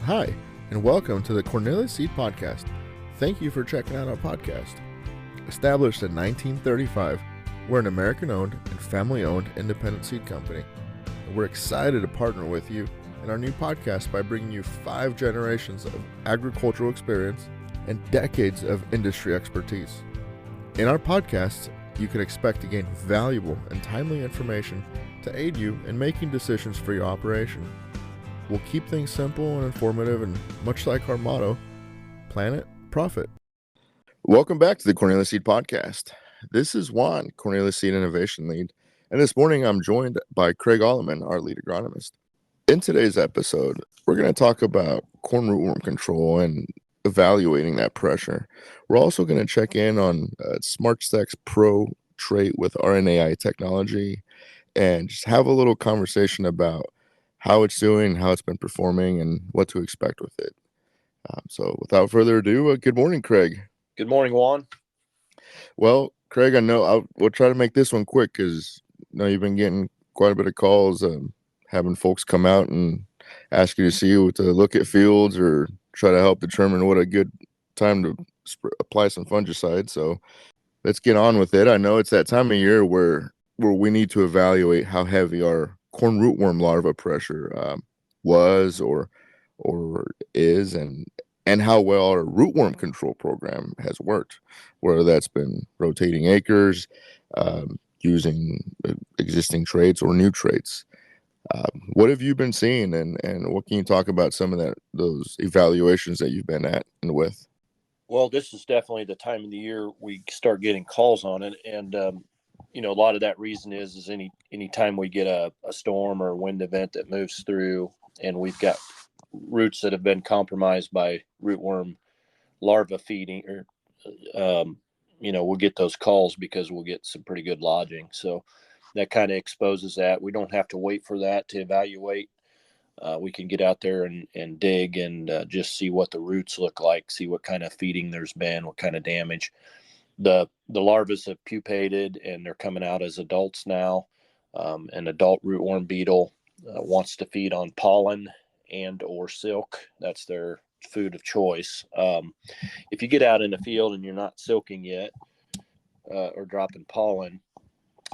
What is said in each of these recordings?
Hi, and welcome to the Cornelius Seed Podcast. Thank you for checking out our podcast. Established in 1935, we're an American-owned and family-owned independent seed company. And we're excited to partner with you in our new podcast by bringing you 5 generations of agricultural experience and decades of industry expertise. In our podcasts, you can expect to gain valuable and timely information to aid you in making decisions for your operation. We'll keep things simple and informative, and much like our motto, Planet Profit. Welcome back to the Cornelius Seed Podcast. This is Juan, Cornelius Seed Innovation Lead, and this morning I'm joined by Craig Alleman, our Lead Agronomist. In today's episode, we're going to talk about corn rootworm control and evaluating that pressure. We're also going to check in on SmartStax PRO trait with RNAi Technology and just have a little conversation about how it's doing, how it's been performing, and what to expect with it. So without further ado, good morning, Craig. Good morning, Juan. Well, Craig, I know we'll try to make this one quick because you've been getting quite a bit of calls, having folks come out and ask you to see you to look at fields or try to help determine what a good time to apply some fungicide. So let's get on with it. I know it's that time of year where we need to evaluate how heavy our corn rootworm larva pressure was or is, and how well our rootworm control program has worked, whether that's been rotating acres, using existing traits or new traits. What have you been seeing, and what can you talk about some of those evaluations that you've been at and with? Well, this is definitely the time of the year we start getting calls on it, and a lot of that reason is any time we get a storm or a wind event that moves through, and we've got roots that have been compromised by rootworm larva feeding, or we'll get those calls because we'll get some pretty good lodging. So that kind of exposes that. We don't have to wait for that to evaluate. We can get out there and dig and just see what the roots look like, see what kind of feeding there's been, what kind of damage. The larvae have pupated and they're coming out as adults now. An adult rootworm beetle wants to feed on pollen and or silk. That's their food of choice. If you get out in the field and you're not silking yet or dropping pollen,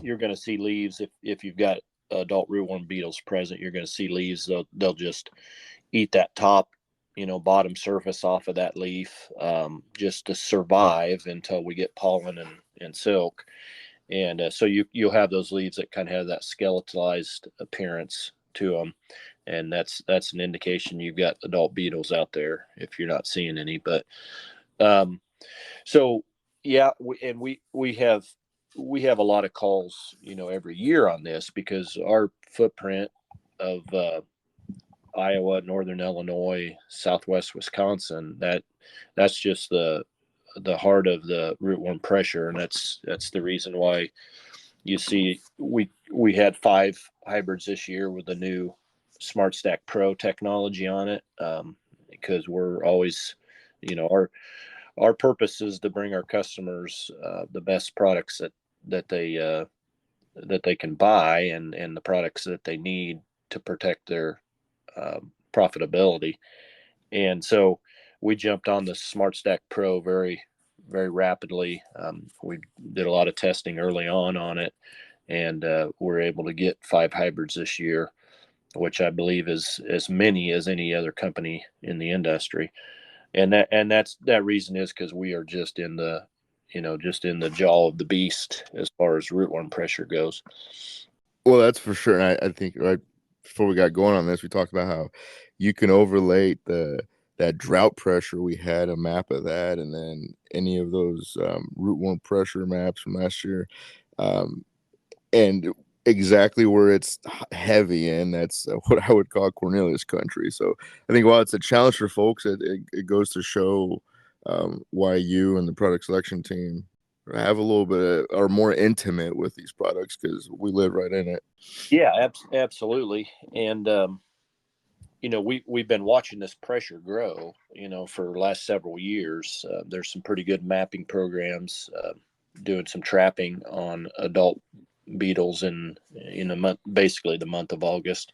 you're going to see leaves. If you've got adult rootworm beetles present, you're going to see leaves. They'll just eat that top bottom surface off of that leaf just to survive until we get pollen and silk. And so you'll have those leaves that kind of have that skeletalized appearance to them. And that's an indication you've got adult beetles out there if you're not seeing any. But so, yeah, we have a lot of calls, every year on this because our footprint of Iowa, Northern Illinois, Southwest Wisconsin, that's just the heart of the rootworm pressure, and that's the reason why you see we had 5 hybrids this year with the new SmartStax PRO technology on it, because we're always, our purpose is to bring our customers the best products that they can buy and the products that they need to protect their profitability. And so we jumped on the SmartStax PRO very, very rapidly. We did a lot of testing early on it, and we're able to get 5 hybrids this year, which I believe is as many as any other company in the industry. And that reason is because we are just in the jaw of the beast as far as rootworm pressure goes. Well, that's for sure. And I think right before we got going on this, we talked about how you can overlay that drought pressure. We had a map of that, and then any of those rootworm pressure maps from last year, and exactly where it's heavy in. That's what I would call Cornelius country. So I think while it's a challenge for folks, it goes to show why you and the product selection team have a little bit are more intimate with these products because we live right in it. Yeah, absolutely. And we've been watching this pressure grow for the last several years. There's some pretty good mapping programs doing some trapping on adult beetles in basically the month of August.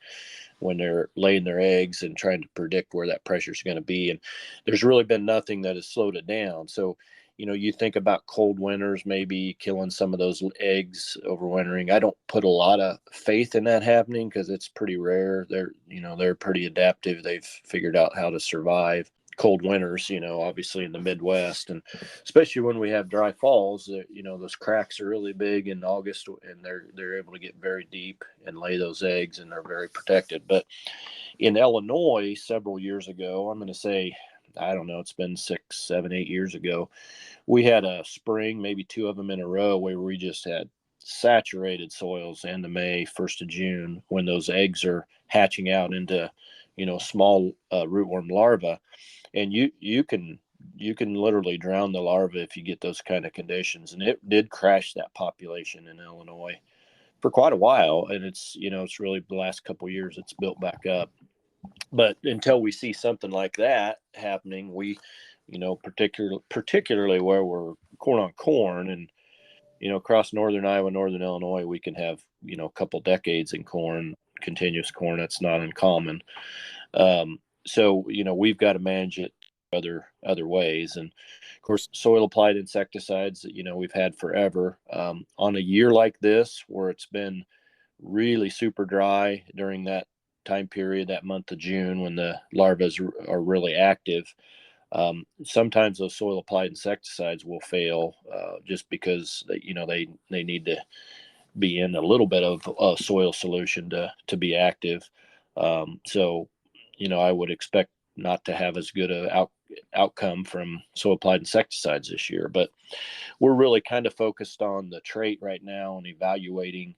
when they're laying their eggs and trying to predict where that pressure is going to be. And there's really been nothing that has slowed it down. So, you think about cold winters, maybe killing some of those eggs overwintering. I don't put a lot of faith in that happening because it's pretty rare. They're pretty adaptive. They've figured out how to survive cold winters, obviously in the Midwest, and especially when we have dry falls, those cracks are really big in August, and they're able to get very deep and lay those eggs, and they're very protected. But in Illinois, several years ago, I'm going to say, I don't know, it's been 6, 7, 8 years ago, we had a spring, maybe 2 of them in a row, where we just had saturated soils end of May, 1st of June, when those eggs are hatching out into, small rootworm larvae. And you can literally drown the larva if you get those kind of conditions. And it did crash that population in Illinois for quite a while. And it's really the last couple of years it's built back up. But until we see something like that happening, we, particularly where we're corn on corn, and across northern Iowa, northern Illinois, we can have a couple decades in corn, continuous corn. That's not uncommon. So we've got to manage it other ways. And of course, soil applied insecticides that we've had forever. On a year like this, where it's been really super dry during that time period, that month of June, when the larvae are really active, sometimes those soil applied insecticides will fail just because they need to be in a little bit of a soil solution to be active. So I would expect not to have as good a outcome from soil applied insecticides this year. But we're really kind of focused on the trait right now and evaluating,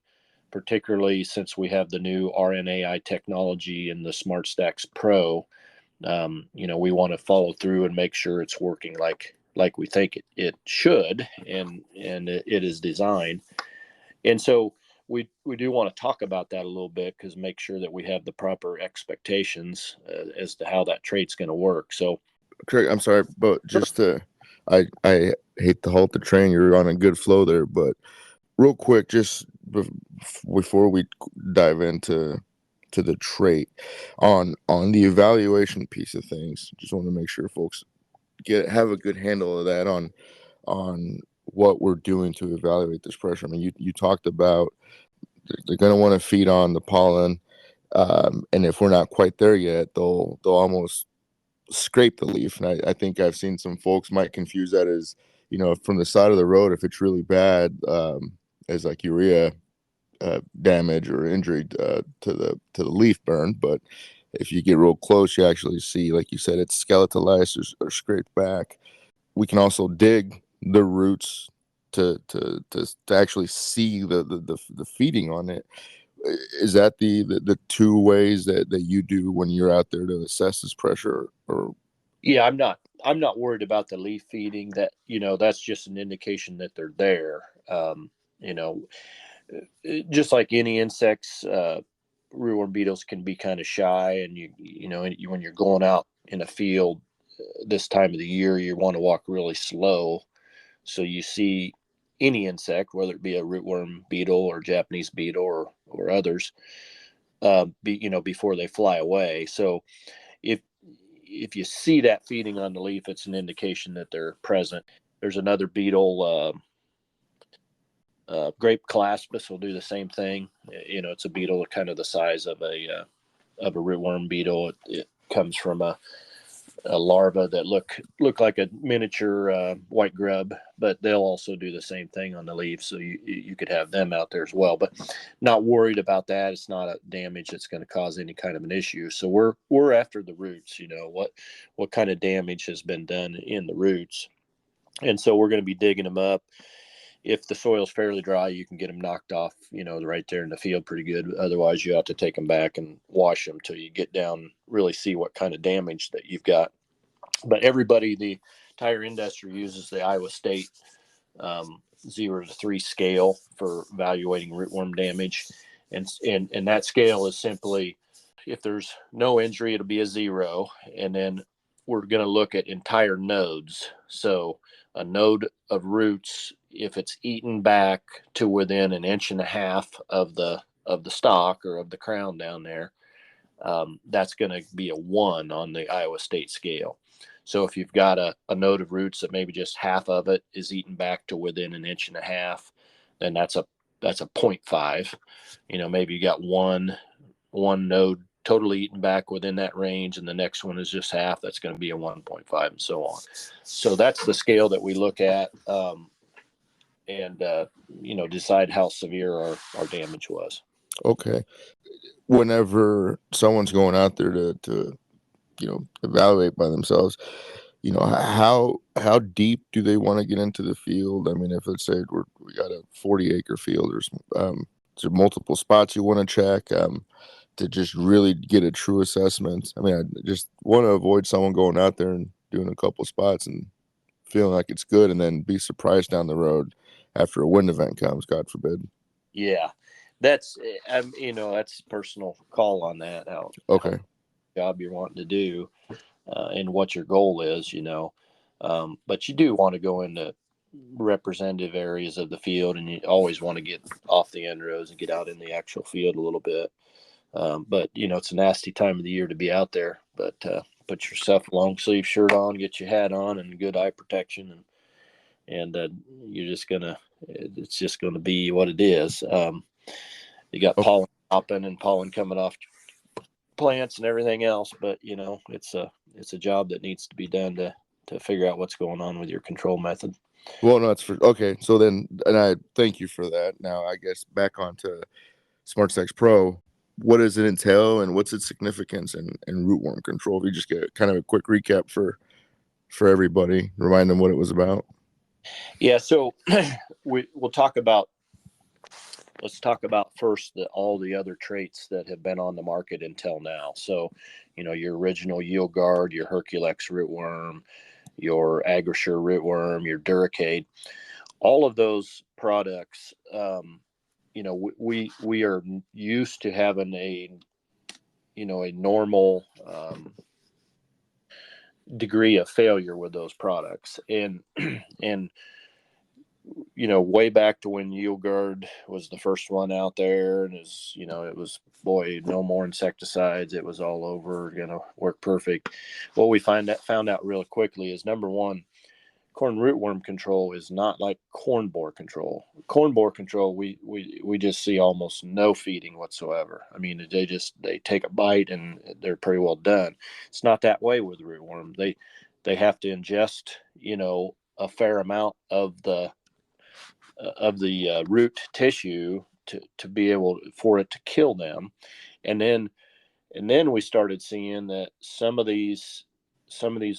particularly since we have the new RNAi technology and the SmartStax PRO. We want to follow through and make sure it's working like we think it should, and it is designed. And so we do want to talk about that a little bit, because make sure that we have the proper expectations as to how that trait's going to work. So, Craig, I'm sorry, but I hate to halt the train. You're on a good flow there, but real quick, just before we dive into the trait, on the evaluation piece of things, just want to make sure folks have a good handle of that on what we're doing to evaluate this pressure. I mean, you talked about they're going to want to feed on the pollen, and if we're not quite there yet, they'll almost scrape the leaf. And I think I've seen some folks might confuse that as, from the side of the road, if it's really bad, as like urea damage or injury to the leaf burn. But if you get real close, you actually see, like you said, it's skeletalized or scraped back. We can also dig the roots to actually see the feeding on it. Is that the 2 ways that you do when you're out there to assess this pressure? Or yeah, I'm not worried about the leaf feeding. That that's just an indication that they're there. Just like any insects, rootworm beetles can be kind of shy, and when you're going out in a field this time of the year, you want to walk really slow, so you see any insect, whether it be a rootworm beetle or Japanese beetle or others, before they fly away. So if you see that feeding on the leaf, it's an indication that they're present. There's another beetle, grape calaspis will do the same thing. It's a beetle kind of the size of a rootworm beetle. It comes from a larva that look like a miniature white grub, but they'll also do the same thing on the leaf. So you could have them out there as well, but not worried about that. It's not a damage that's going to cause any kind of an issue. So we're after the roots. What kind of damage has been done in the roots, and so we're going to be digging them up. If the soil's fairly dry, you can get them knocked off, right there in the field pretty good. Otherwise, you have to take them back and wash them till you get down, really see what kind of damage that you've got. But everybody, the entire industry, uses the Iowa State 0 to 3 scale for evaluating rootworm damage. And that scale is simply, if there's no injury, it'll be a 0. And then we're going to look at entire nodes. So a node of roots, if it's eaten back to within 1.5 inches of the stalk or of the crown down there, that's going to be a 1 on the Iowa State scale. So if you've got a node of roots that maybe just half of it is eaten back to within 1.5 inches, then that's a 0.5. Maybe you got one node totally eaten back within that range, and the next one is just half. That's going to be a 1.5, and so on. So that's the scale that we look at, and decide how severe our damage was. Okay. Whenever someone's going out there to evaluate by themselves, how deep do they want to get into the field? I mean, if let's say we got a 40-acre field, or there's multiple spots you want to check to just really get a true assessment. I mean, I just want to avoid someone going out there and doing a couple spots and feeling like it's good, and then be surprised down the road after a wind event comes, God forbid. Yeah, that's that's personal call on that. Okay. Job you're wanting to do, and what your goal is, but you do want to go into representative areas of the field, and you always want to get off the end rows and get out in the actual field a little bit. But it's a nasty time of the year to be out there. But put yourself a long sleeve shirt on, get your hat on, and good eye protection, and you're just it's just gonna be what it is. You got pollen popping and pollen coming off plants and everything else, but it's a job that needs to be done to figure out what's going on with your control method. Well, no, okay. So then, and I thank you for that. Now, I guess back onto SmartStax PRO. What does it entail, and what's its significance in rootworm control? If you just get kind of a quick recap for everybody, remind them what it was about. Yeah, so we'll talk about. Let's talk about first all the other traits that have been on the market until now. So, your original yield guard, your Herculex rootworm, your Agrosure rootworm, your Duracade, all of those products. We are used to having a normal degree of failure with those products, and way back to when yield guard was the first one out there, and it was no more insecticides, it was all over, work perfect. What we found out real quickly is, number one, corn rootworm control is not like corn borer control. Corn borer control, we just see almost no feeding whatsoever. I mean, they take a bite and they're pretty well done. It's not that way with rootworm. They have to ingest a fair amount of the root tissue to be able for it to kill them, and then we started seeing that some of these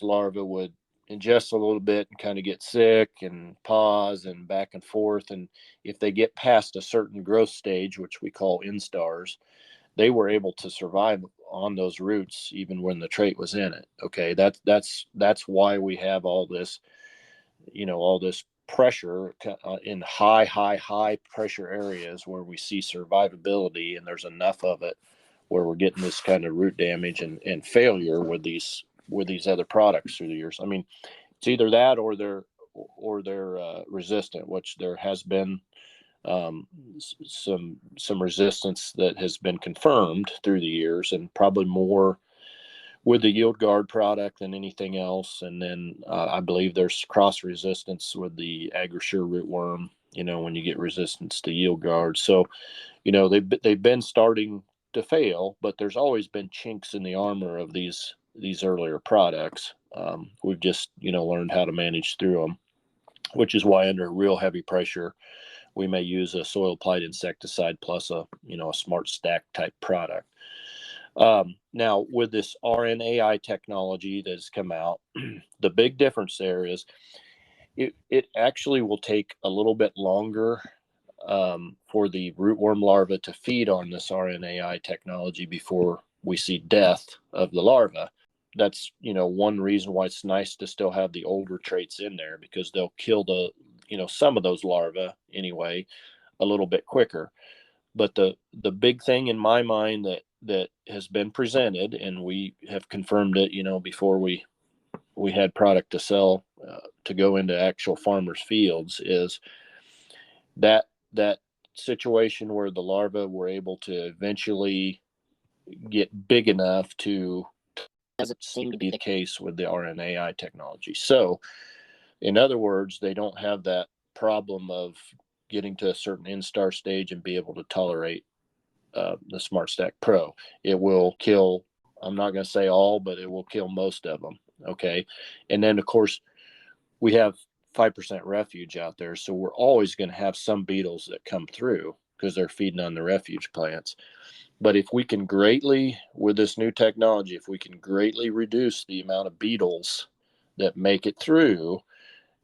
larvae would ingest a little bit and kind of get sick and pause and back and forth, and if they get past a certain growth stage, which we call instars, they were able to survive on those roots even when the trait was in it. Okay, that's why we have all this pressure in high pressure areas where we see survivability, and there's enough of it where we're getting this kind of root damage and failure with these other products through the years. I mean, it's either that or they're resistant, which there has been some resistance that has been confirmed through the years, and probably more with the yield guard product than anything else. And then I believe there's cross resistance with the Agrosure rootworm, when you get resistance to yield guard. So, they've been starting to fail, but there's always been chinks in the armor of these earlier products. We've just, learned how to manage through them, which is why under real heavy pressure, we may use a soil applied insecticide plus a SmartStax type product. Now, with this RNAi technology that has come out, the big difference there is it actually will take a little bit longer for the rootworm larva to feed on this RNAi technology before we see death of the larva. That's one reason why it's nice to still have the older traits in there, because they'll kill some of those larvae anyway a little bit quicker. But the big thing in my mind that has been presented, and we have confirmed it, before we had product to sell to go into actual farmers' fields, is that situation where the larvae were able to eventually get big enough to, doesn't seem to be the case with the RNAi technology. So in other words, they don't have that problem of getting to a certain instar stage and be able to tolerate the SmartStax PRO. It will kill, I'm not going to say all, but it will kill most of them. Okay. And then, of course, we have 5% refuge out there. So we're always going to have some beetles that come through because they're feeding on the refuge plants. But if we can greatly, with this new technology, if we can greatly reduce the amount of beetles that make it through,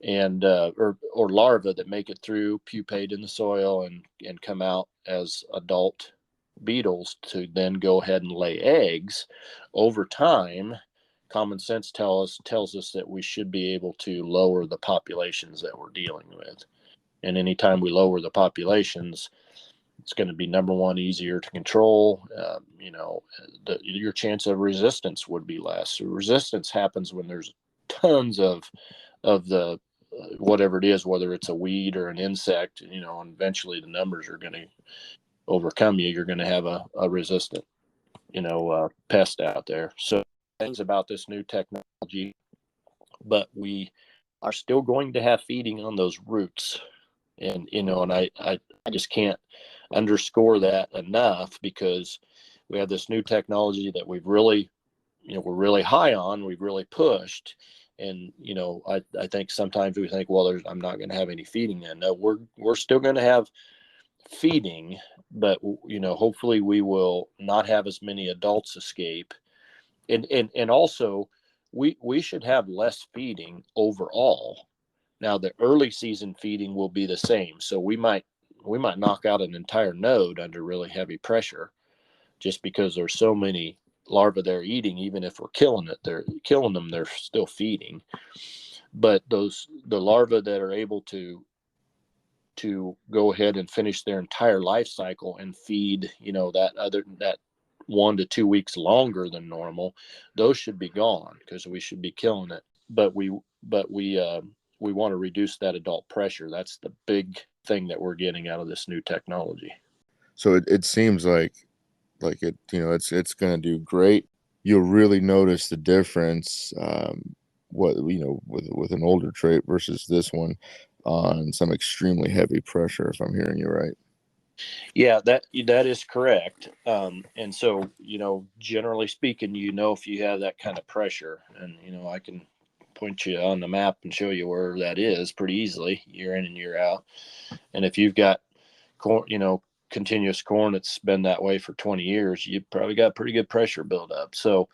and or larvae that make it through, pupate in the soil, and come out as adult beetles to then go ahead and lay eggs, over time, common sense tells us that we should be able to lower the populations that we're dealing with. And anytime we lower the populations, it's going to be, number one, easier to control. Your chance of resistance would be less. So resistance happens when there's tons of the whatever it is, whether it's a weed or an insect, and eventually the numbers are going to overcome you. You're going to have a resistant, pest out there. So things about this new technology, but we are still going to have feeding on those roots. And, and I just can't underscore that enough, because we have this new technology that we've really, we're really high on, we've really pushed. And, I think sometimes we think, well, I'm not going to have any feeding then. No, we're still going to have feeding, but, hopefully we will not have as many adults escape. And also we should have less feeding overall. Now, the early season feeding will be the same. So we might knock out an entire node under really heavy pressure, just because there's so many larvae they're eating. Even if we're killing them, they're still feeding. But the larvae that are able to go ahead and finish their entire life cycle and feed, that 1 to 2 weeks longer than normal, those should be gone, because we should be killing it. But we want to reduce that adult pressure. That's the big thing that we're getting out of this new technology. So it seems like it, it's going to do great. You'll really notice the difference, with an older trait versus this one, on some extremely heavy pressure, if I'm hearing you right. Yeah, that is correct. And so, generally speaking, if you have that kind of pressure, and, I can point you on the map and show you where that is pretty easily, year in and year out. And if you've got corn, continuous corn that's been that way for 20 years, you've probably got pretty good pressure buildup. So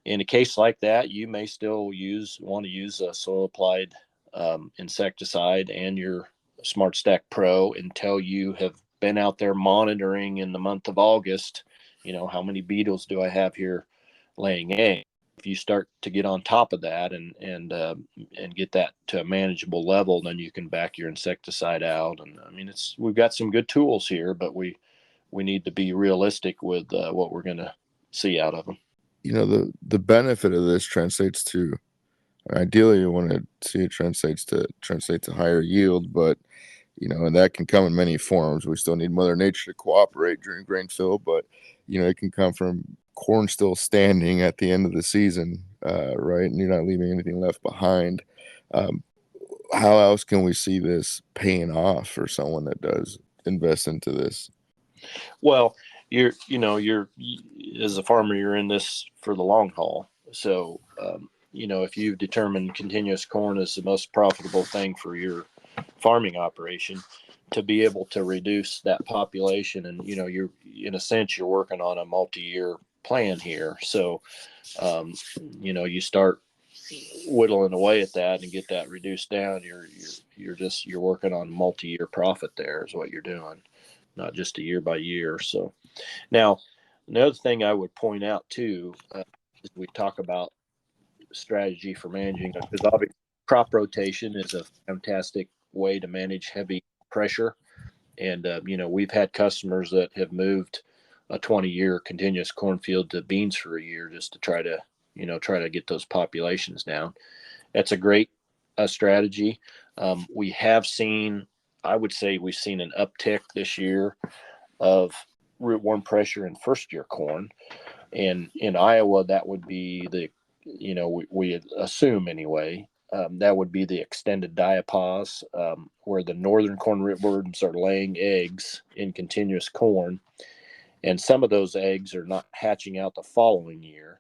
in a case like that, you may still want to use a soil applied insecticide and your SmartStax PRO until you have been out there monitoring in the month of August, how many beetles do I have here laying eggs? If you start to get on top of that and get that to a manageable level, then you can back your insecticide out. And I mean, we've got some good tools here, but we need to be realistic with what we're going to see out of them. The benefit of this translates to, ideally you want to see it translate to higher yield, but and that can come in many forms. We still need Mother Nature to cooperate during grain fill, but it can come from corn still standing at the end of the season, right? And you're not leaving anything left behind. How else can we see this paying off for someone that does invest into this? Well, you're as a farmer, you're in this for the long haul. So, if you've determined continuous corn is the most profitable thing for your farming operation, to be able to reduce that population, and you're, in a sense, you're working on a multi-year plan here. So you start whittling away at that and get that reduced down. You're working on multi-year profit. There is what you're doing, not just a year by year. So now another thing I would point out too, is we talk about strategy for managing, because obviously crop rotation is a fantastic way to manage heavy pressure. And, we've had customers that have moved a 20-year continuous cornfield to beans for a year, just to try to get those populations down. That's a great strategy. We have seen, I would say we've seen an uptick this year of rootworm pressure in first year corn. And in Iowa, that would be we assume anyway, that would be the extended diapause, where the northern corn rootworms are laying eggs in continuous corn, and some of those eggs are not hatching out the following year.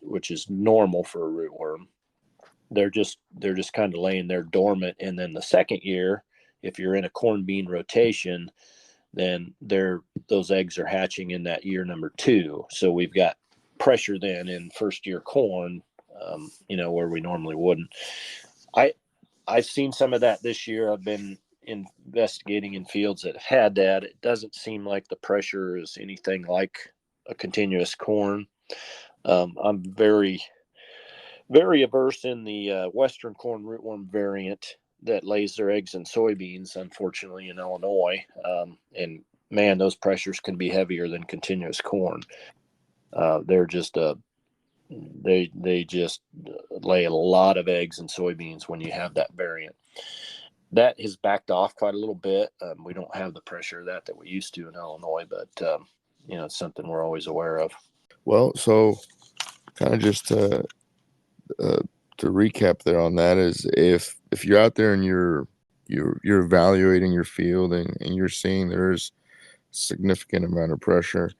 Which is normal for a rootworm. They're just kind of laying there dormant, and then the second year, if you're in a corn bean rotation, then those eggs are hatching in that year number 2. So we've got pressure then in first year corn, where we normally wouldn't. I've seen some of that this year. I've been investigating in fields that have had that. It doesn't seem like the pressure is anything like a continuous corn. I'm very, very averse in the Western corn rootworm variant that lays their eggs in soybeans, unfortunately, in Illinois. And man, those pressures can be heavier than continuous corn. They're just they just lay a lot of eggs in soybeans when you have that variant. That has backed off quite a little bit. We don't have the pressure of that we used to in Illinois, but it's something we're always aware of. Well, so kind of just to recap there on that is if you're out there and you're evaluating your field and you're seeing there's significant amount of pressure,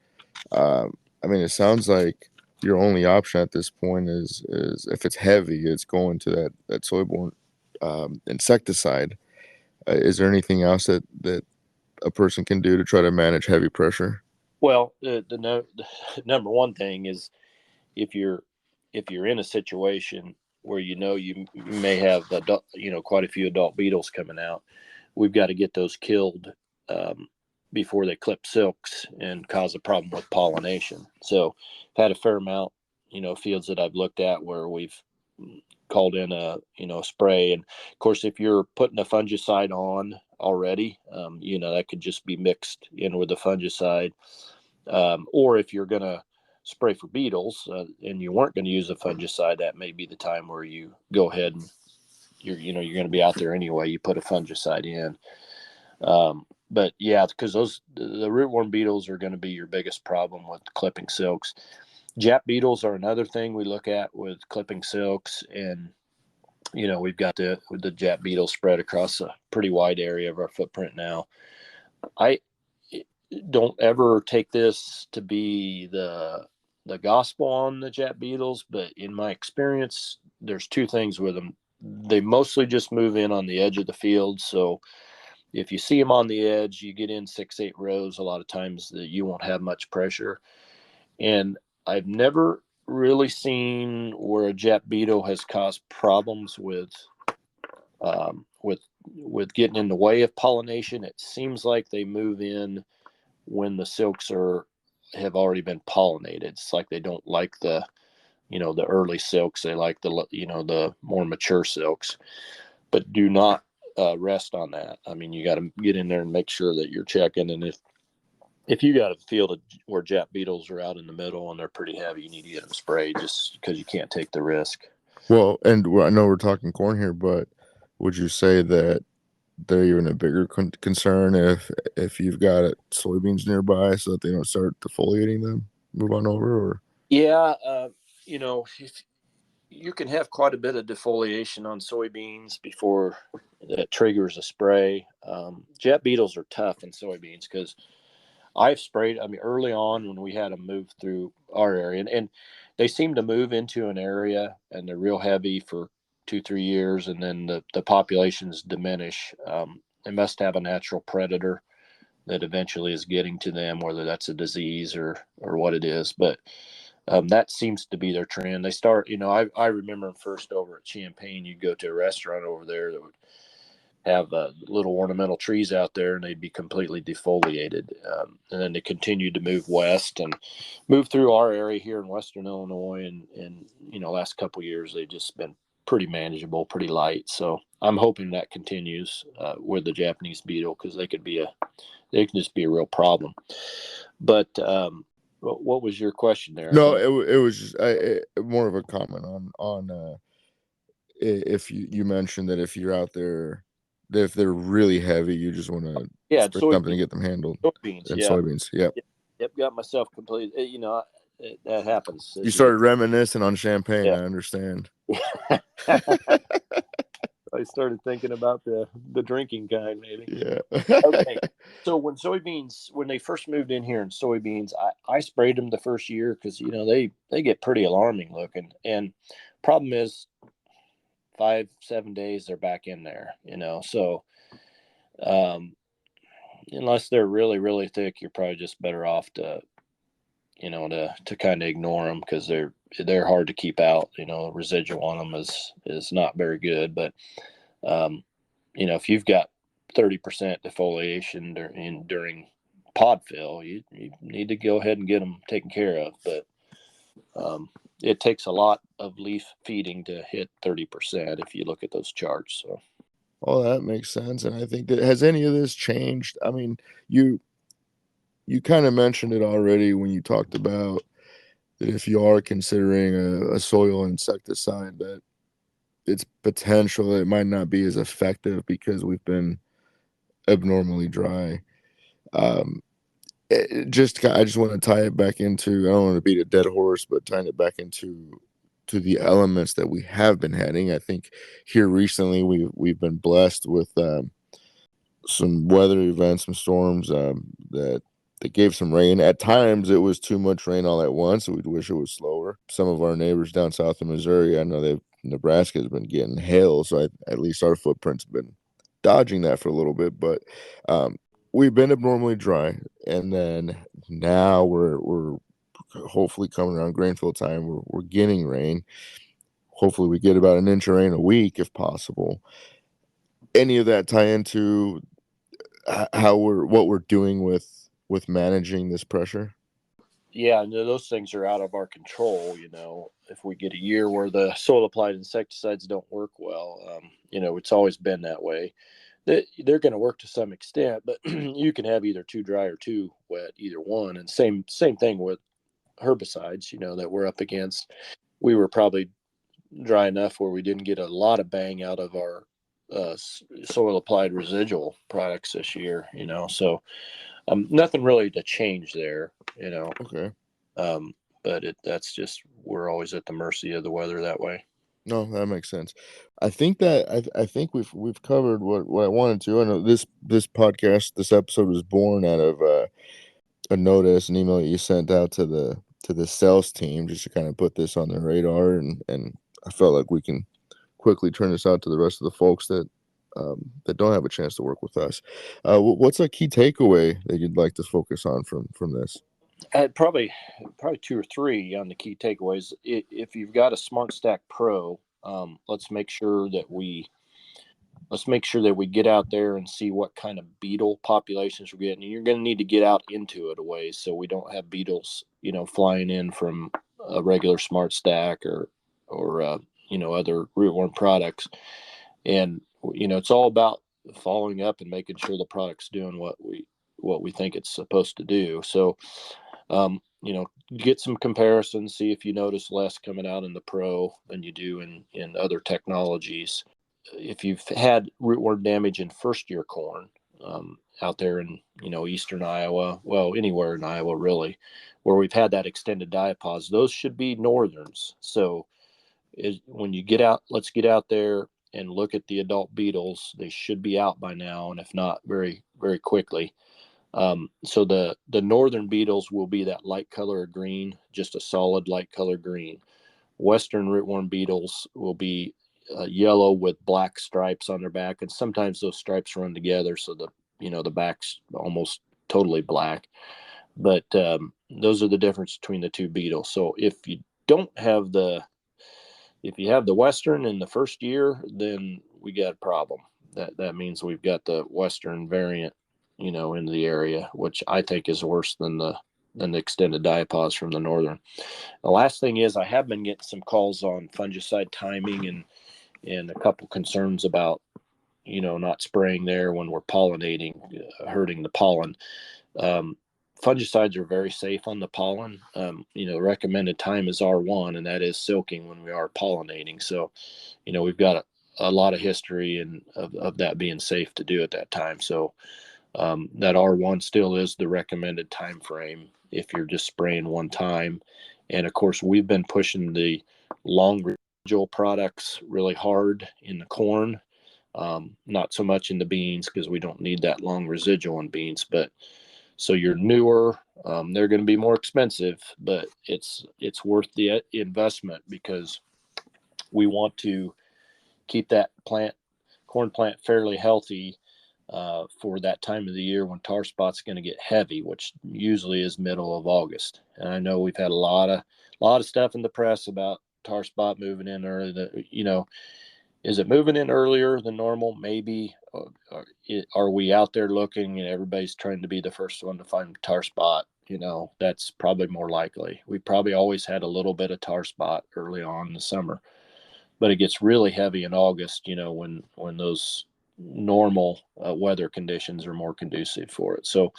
I mean, it sounds like your only option at this point is if it's heavy, it's going to that soyborne insecticide. Is there anything else that a person can do to try to manage heavy pressure? Well, the number one thing is if you're in a situation where you may have quite a few adult beetles coming out, we've got to get those killed before they clip silks and cause a problem with pollination. So I've had a fair amount, fields that I've looked at where we've called in a spray. And of course, if you're putting a fungicide on already, that could just be mixed in with the fungicide. Or if you're going to spray for beetles and you weren't going to use a fungicide, that may be the time where you go ahead and you're going to be out there anyway. You put a fungicide in. But yeah, because the rootworm beetles are going to be your biggest problem with clipping silks. Jap beetles are another thing we look at with clipping silks, and we've got the Jap beetle spread across a pretty wide area of our footprint now. I don't ever take this to be the gospel on the Jap beetles, but in my experience, there's two things with them. They mostly just move in on the edge of the field, so if you see them on the edge, you get in 6-8 rows. A lot of times that you won't have much pressure. And I've never really seen where a Jap beetle has caused problems with getting in the way of pollination. It seems like they move in when the silks have already been pollinated. It's like they don't like the early silks. They like the more mature silks, but do not rest on that. I mean, you got to get in there and make sure that you're checking. And if you got a field where Jap beetles are out in the middle and they're pretty heavy, you need to get them sprayed just because you can't take the risk. Well, and I know we're talking corn here, but would you say that they're even a bigger concern if you've got soybeans nearby so that they don't start defoliating them? Move on over, or yeah, if you can have quite a bit of defoliation on soybeans before that triggers a spray. Jet beetles are tough in soybeans because I've sprayed. I mean, early on when we had them move through our area, and they seem to move into an area and they're real heavy for 2-3 years, and then the populations diminish. They must have a natural predator that eventually is getting to them, whether that's a disease or what it is. But that seems to be their trend. They start, I remember first over at Champaign, you'd go to a restaurant over there that would have little ornamental trees out there and they'd be completely defoliated. And then they continued to move west and move through our area here in Western Illinois. And last couple of years, they've just been pretty manageable, pretty light. So I'm hoping that continues with the Japanese beetle because they can just be a real problem. But what was your question there? No, it was just more of a comment on if you mentioned that if you're out there, that if they're really heavy, you just want to spray something to get them handled. Soybeans, And yeah. soybeans, yeah. Yep, got myself completely. That happens. You started reminiscing on champagne. Yeah. I understand. I started thinking about the drinking kind, maybe. Yeah. Okay. So when they first moved in here in soybeans, I sprayed them the first year because they get pretty alarming looking. And problem is 5-7 days they're back in there. So unless they're really really thick, you're probably just better off to kind of ignore them because they're hard to keep out. Residual on them is not very good. But if you've got 30% defoliation during pod fill, you need to go ahead and get them taken care of. But it takes a lot of leaf feeding to hit 30% if you look at those charts. So. Oh, that makes sense. And I think that has any of this changed? I mean, you kind of mentioned it already when you talked about that if you are considering a soil insecticide, that its potential, it might not be as effective because we've been abnormally dry. I just want to tie it back into, I don't want to beat a dead horse, but tying it back into the elements that we have been having. I think here recently we've been blessed with some weather events, some storms that gave some rain. At times it was too much rain all at once, so we'd wish it was slower. Some of our neighbors down south of Missouri, I know Nebraska has been getting hail, so at least our footprint's been dodging that for a little bit. But we've been abnormally dry, and then now we're hopefully coming around grainfill time. We're getting rain. Hopefully we get about an inch of rain a week if possible. Any of that tie into what we're doing with managing this pressure? Yeah, those things are out of our control. If we get a year where the soil applied insecticides don't work well, it's always been that way. They're going to work to some extent, but you can have either too dry or too wet, either one. And same thing with herbicides, that we're up against. We were probably dry enough where we didn't get a lot of bang out of our soil applied residual products this year, so nothing really to change there, Okay. But that's just, we're always at the mercy of the weather that way. No, that makes sense. I think that I think we've covered what I wanted to. I know this podcast, this episode was born out of a notice, an email that you sent out to the sales team just to kind of put this on their radar, and I felt like we can quickly turn this out to the rest of the folks that don't have a chance to work with us. What's a key takeaway that you'd like to focus on from this? Probably 2 or 3 on the key takeaways. If you've got a SmartStax PRO, let's make sure that we get out there and see what kind of beetle populations we're getting. And you're going to need to get out into it a ways so we don't have beetles, flying in from a regular SmartStax or other rootworm products. And it's all about following up and making sure the product's doing what we think it's supposed to do. So get some comparisons, see if you notice less coming out in the Pro than you do in other technologies. If you've had rootworm damage in first year corn out there in eastern Iowa, well, anywhere in Iowa really, where we've had that extended diapause, those should be northerns. So when you get out, let's get out there and look at the adult beetles. They should be out by now, and if not, very very quickly. So the northern beetles will be that light color of green, just a solid light color green. Western rootworm beetles will be yellow with black stripes on their back, and sometimes those stripes run together, so the back's almost totally black. But those are the difference between the two beetles. So if you have the Western in the first year, then we got a problem. That means we've got the Western variant, in the area, which I think is worse than the extended diapause from the northern. The last thing is, I have been getting some calls on fungicide timing and a couple concerns about not spraying there when we're pollinating, hurting the pollen. Fungicides are very safe on the pollen. The recommended time is R1, and that is silking when we are pollinating. So, we've got a lot of history and of that being safe to do at that time. So, That R1 still is the recommended time frame if you're just spraying one time. And of course, we've been pushing the long residual products really hard in the corn. Not so much in the beans because we don't need that long residual in beans. But so you're newer, they're going to be more expensive, but it's worth the investment because we want to keep that corn plant fairly healthy for that time of the year when tar spot's going to get heavy, which usually is middle of August. And I know we've had a lot of stuff in the press about tar spot moving in early. Is it moving in earlier than normal? Maybe. Are we out there looking and everybody's trying to be the first one to find tar spot? That's probably more likely. We probably always had a little bit of tar spot early on in the summer, but it gets really heavy in August, when those normal weather conditions are more conducive for it. So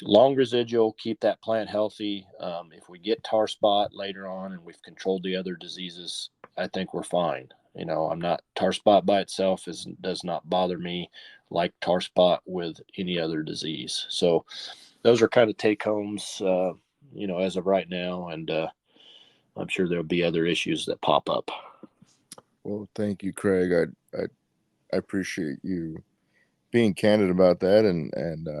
long residual, keep that plant healthy. If we get tar spot later on and we've controlled the other diseases, I think we're fine. I'm not, tar spot by itself does not bother me like tar spot with any other disease. So those are kind of take homes, as of right now. And I'm sure there'll be other issues that pop up. Well, thank you, Craig. I appreciate you being candid about that and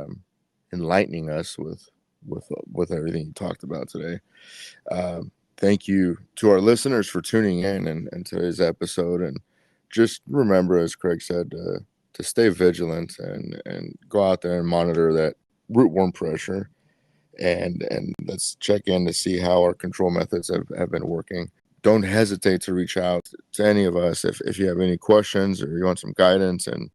enlightening us with everything you talked about today. Thank you to our listeners for tuning in and today's episode. And just remember, as Craig said, to stay vigilant and go out there and monitor that rootworm pressure. And let's check in to see how our control methods have been working. Don't hesitate to reach out to any of us if you have any questions or you want some guidance. And